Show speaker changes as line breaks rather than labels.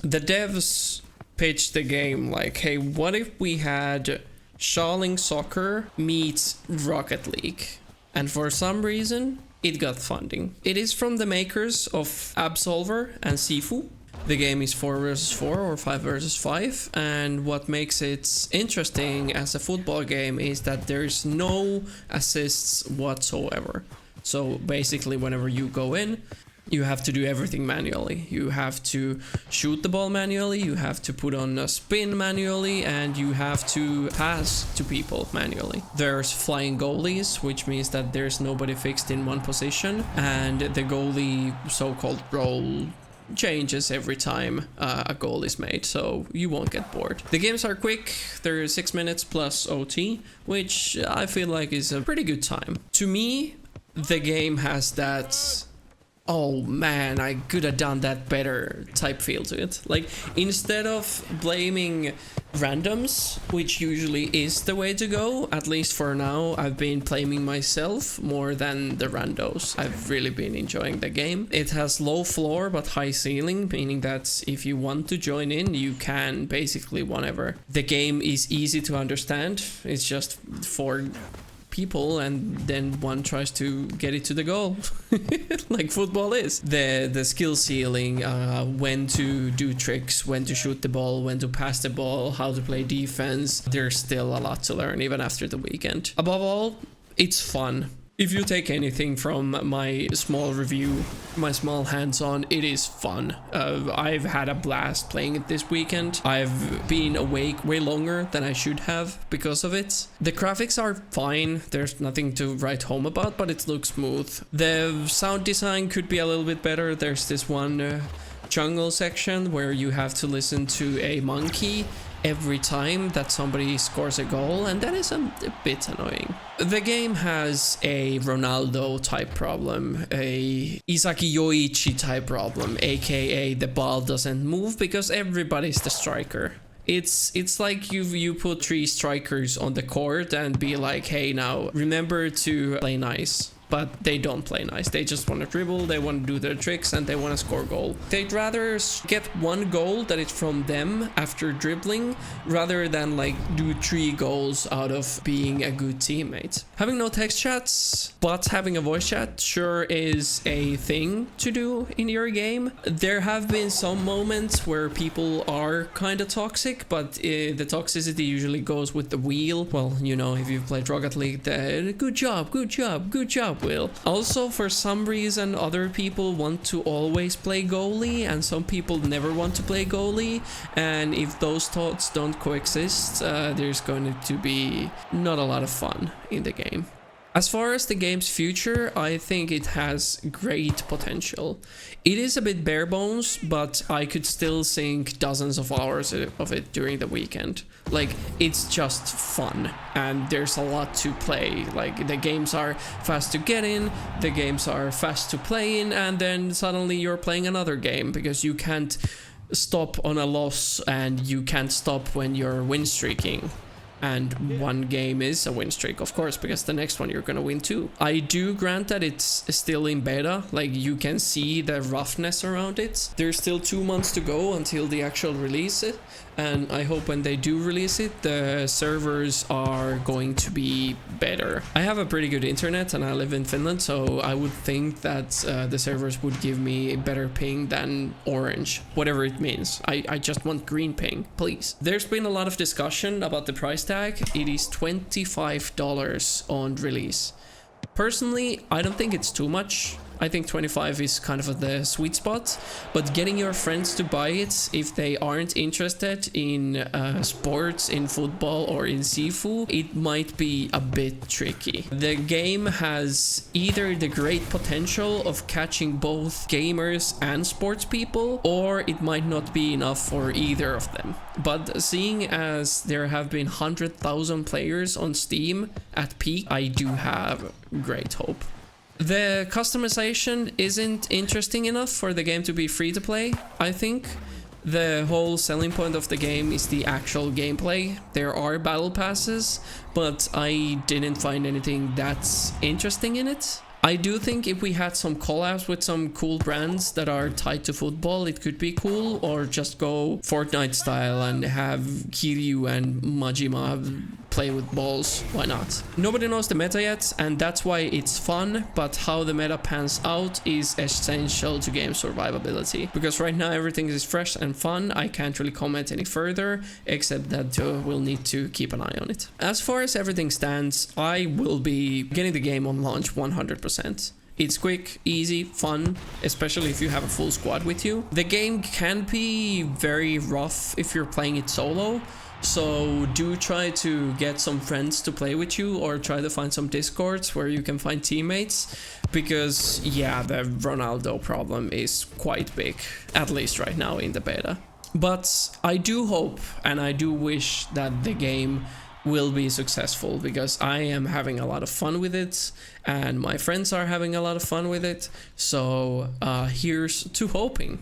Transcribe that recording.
The devs pitched the game like, hey, what if we had Shaolin Soccer meets Rocket League? And for some reason, it got funding. It is from the makers of Absolver and Sifu. The game is 4 versus 4 or 5 versus 5, and what makes it interesting as a football game is that there's no assists whatsoever. So basically, whenever you go in, you have to do everything manually. You have to shoot the ball manually, you have to put on a spin manually, and you have to pass to people manually. There's flying goalies, which means that there's nobody fixed in one position, and the goalie so-called role changes every time a goal is made, so you won't get bored. The games are quick, they're 6 minutes plus OT, which I feel like is a pretty good time. To me, the game has that, oh man, I could have done that better type feel to it. Like, instead of blaming randoms, which usually is the way to go, at least for now, I've been blaming myself more than the randos. I've really been enjoying the game. It has low floor but high ceiling, meaning that if you want to join in, you can basically whenever. The game is easy to understand. It's just for people, and then one tries to get it to the goal like football is. The skill ceiling, when to do tricks, when to shoot the ball, when to pass the ball, how to play defense, there's still a lot to learn even after the weekend. Above all, it's fun. If you take anything from my small review, my small hands-on, it is fun. I've had a blast playing it this weekend. I've been awake way longer than I should have because of it. The graphics are fine, there's nothing to write home about, but it looks smooth. The sound design could be a little bit better. There's this one jungle section where you have to listen to a monkey every time that somebody scores a goal, and that is a bit annoying. The game has a Ronaldo type problem, a Isaki Yoichi type problem, aka the ball doesn't move because everybody's the striker. It's like you put 3 strikers on the court and be like, hey, now remember to play nice. But they don't play nice. They just want to dribble, they want to do their tricks, and they want to score goal. They'd rather get 1 goal that is from them after dribbling, rather than like do 3 goals out of being a good teammate. Having no text chats, but having a voice chat sure is a thing to do in your game. There have been some moments where people are kind of toxic, but the toxicity usually goes with the wheel. Well, you know, if you've played Rocket League, good job, good job, good job. Will. Also, for some reason, other people want to always play goalie, and some people never want to play goalie, and if those thoughts don't coexist, there's going to be not a lot of fun in the game. As far as the game's future, I think it has great potential. It is a bit bare bones, but I could still sink dozens of hours of it during the weekend. Like, it's just fun, and there's a lot to play. Like, the games are fast to get in, the games are fast to play in, and then suddenly you're playing another game because you can't stop on a loss and you can't stop when you're win streaking. And one game is a win streak, of course, because the next one you're gonna win too. I do grant that it's still in beta, like you can see the roughness around it. There's still 2 months to go until the actual release, and I hope when they do release it, the servers are going to be better. I have a pretty good internet and I live in Finland, so I would think that the servers would give me a better ping than orange, whatever it means. I just want green ping, please. There's been a lot of discussion about the price tag. It is $25 on release. Personally, I don't think it's too much. I think 25 is kind of the sweet spot, but getting your friends to buy it if they aren't interested in sports, in football or in Sifu, it might be a bit tricky. The game has either the great potential of catching both gamers and sports people, or it might not be enough for either of them. But seeing as there have been 100,000 players on Steam at peak, I do have great hope. The customization isn't interesting enough for the game to be free to play, I think. The whole selling point of the game is the actual gameplay. There are battle passes, but I didn't find anything that's interesting in it. I do think if we had some collabs with some cool brands that are tied to football, it could be cool, or just go Fortnite style and have Kiryu and Majima play with balls. Why not? Nobody knows the meta yet, and that's why it's fun, but how the meta pans out is essential to game survivability. Because right now everything is fresh and fun, I can't really comment any further, except that we'll need to keep an eye on it. As far as everything stands, I will be getting the game on launch 100%. It's quick, easy, fun, especially if you have a full squad with you. The game can be very rough if you're playing it solo, so do try to get some friends to play with you, or try to find some discords where you can find teammates, because yeah, the Ronaldo problem is quite big, at least right now in the beta. But I do hope and I do wish that the game will be successful, because I am having a lot of fun with it and my friends are having a lot of fun with it, so here's to hoping.